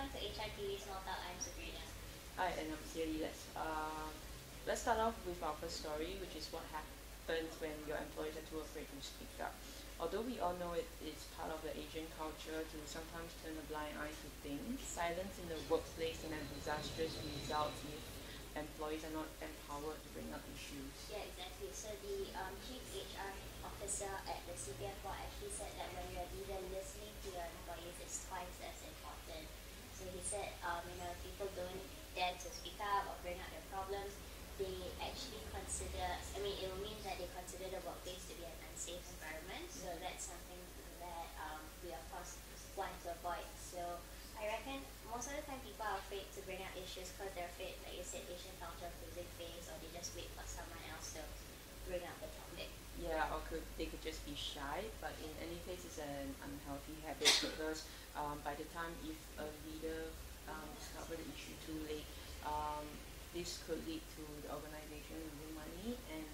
welcome to HRTV Small Talk. I'm Sabrina. Hi, and I'm Xieli. Let's start off with our first story, which is what happens when your employees are too afraid to speak up. Although we all know it's part of the Asian culture to sometimes turn a blind eye to things, silence in the workplace can have disastrous results if employees are not empowered to bring up issues. Yeah, exactly. So the chief HR officer at the CPF board actually said that when you're even listening to your employees, it's twice as important. So he said, if people don't dare to speak up or bring up their problems, they actually consider, it will mean that they consider the workplace to be an unsafe environment. So that's something that we, of course, want to avoid. So I reckon most of the time people are afraid to bring up issues because they're afraid, like you said, Asian culture of losing face, or they just wait for someone else to bring up the topic. Yeah, or they could just be shy, but in any case, it's an unhealthy habit because by the time if a leader discover the issue too late, this could lead to the organization losing money and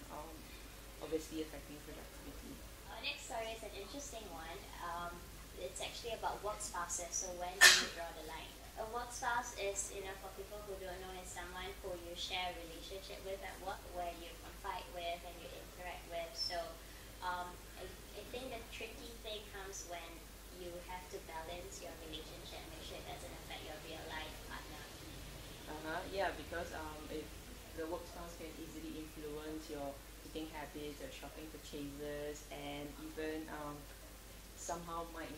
obviously affecting productivity. Our next story is an interesting one. It's actually about work spouses. So when do you draw the line? A work spouse is, for people who don't know, is someone who you share a relationship with at work, where you confide with and you interact with. So I think the tricky thing comes when you have to balance your relationship and make sure it doesn't affect your real life partner. Yeah, because if the work spouse can easily influence your eating habits, your shopping purchases, and even somehow might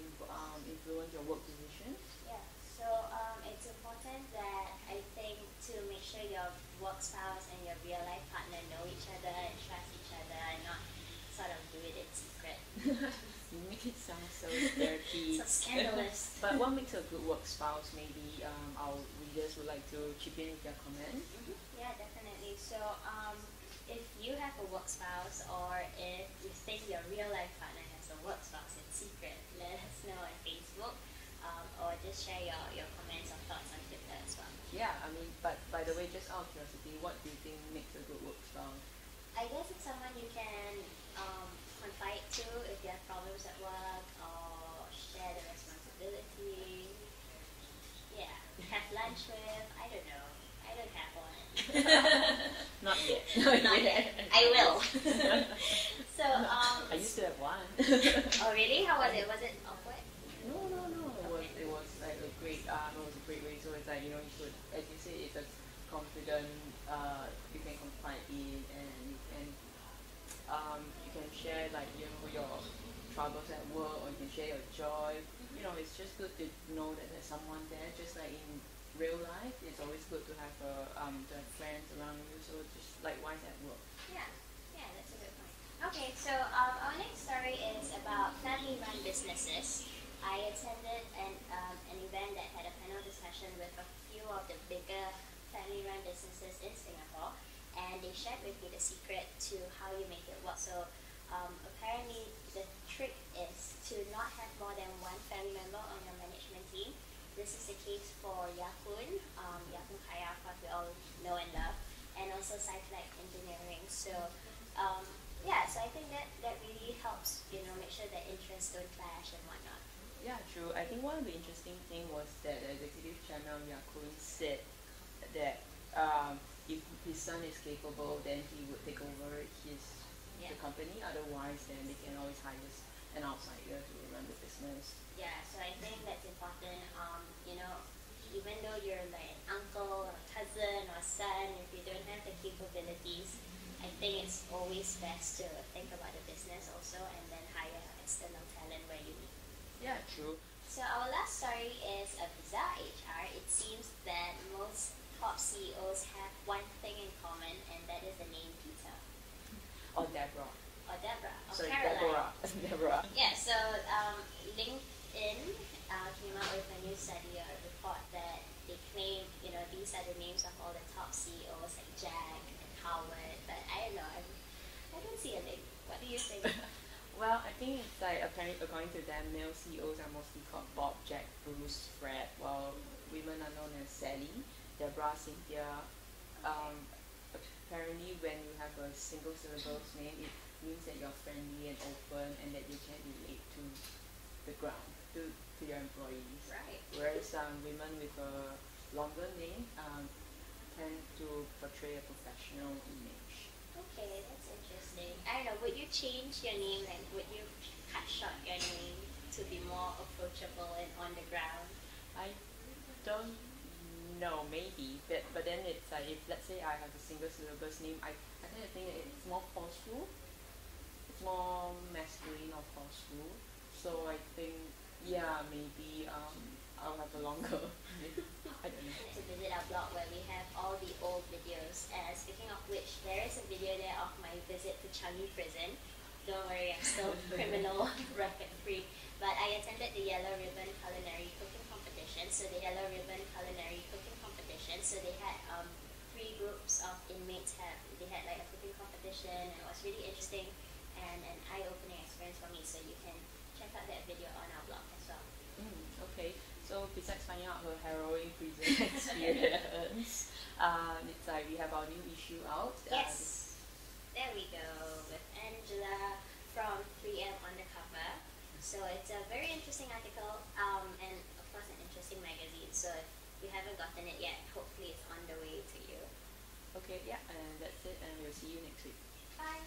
influence your work position. Yeah, so it's important that I think to make sure your work spouse and your real life partner know each other and trust each other and not sort of do it in secret. You make it sound so dirty. So scandalous. But what makes a good work spouse? Maybe our readers would like to chip in with their comments. Yeah, definitely. So if you have a work spouse, or if you think your real life partner has a work spouse in secret, let us know on Facebook, or just share your comments or thoughts on Twitter as well. Yeah, but by the way, just out of curiosity, what do you think makes a good work spouse? I guess it's someone you can confide to if you have problems at work, or share the responsibility. Yeah, have lunch with. I don't know. I don't have one. Not yet. Not yet. I will. So I used to have one. Oh really? How was it? Was it awkward? No. It was like a great. It was a great way. So it's like you could, as you say, it's a confident. You can confide in, and you can share like your troubles at work, or you can share your joy. It's just good to know that there's someone there. Just like in real life, it's always good to have to have friends around you. So just likewise at work. Yeah, that's a good point. Okay, so our next story is about family-run businesses. I attended an event that had a panel discussion with a few of the bigger family-run businesses in Singapore, and they shared with me the secret to how you make it work. So apparently the trick is to not have more than one family member on your management team. This is the case for Yakun Kaya, of course we all know and love, and also Sci-Flag Engineering. So so I think that really helps, make sure that interests don't clash and whatnot. Yeah, true. I think one of the interesting thing was that the executive channel Yakun said that if his son is capable, then he would take over the company. Otherwise, then they can always hire an outsider to run the business. Yeah, so I think that's important. Even though you're like an uncle or cousin or son, if you don't have the capabilities, I think it's always best to think about the business also and then hire external talent where you need. Yeah, true. So our last story is a bizarre HR. It seems that most top CEOs have one thing in common, and that is the name Peter. Or Deborah. Or Deborah. Or Sorry, Caroline. Deborah. Yeah, so LinkedIn came out with a new study or a report that they claim, these are the names of all the top CEOs like Jack and Howard, but I don't know, I don't see a link. What do you think? Well, I think it's like apparently according to them, male CEOs are mostly called Bob, Jack, Bruce, Fred, while women are known as Sally, Deborah, Cynthia. Apparently when you have a single syllables name, it means that you're friendly and open and that you can relate to the ground, to your employees. Right. Whereas because women with a longer name tend to portray a professional image. Okay, that's interesting. I don't know, would you change your name, like would you cut short your name to be more approachable and on the ground? I don't know, maybe, but then it's if let's say I have a single syllabus name, I kind of think it's more forceful, it's more masculine or forceful. So I think, yeah, maybe I'll have a longer name. I don't know. To visit our blog where we have all the old videos. And speaking of which, there is a video there of my visit to Changi Prison. Don't worry, I'm still criminal record free. But I attended the Yellow Ribbon Culinary Cooking Competition. So the Yellow Ribbon Culinary Cooking Competition. So they had three groups of inmates they had like a cooking competition, and it was really interesting and an eye-opening experience for me. So you can check out that video on our blog as well. Okay. So besides finding out her harrowing prison experience, it's like we have our new issue out. Yes, there we go, with Angela from 3M on the cover. So it's a very interesting article, and of course an interesting magazine. So if you haven't gotten it yet, hopefully it's on the way to you. Okay, yeah, and that's it, and we'll see you next week. Bye.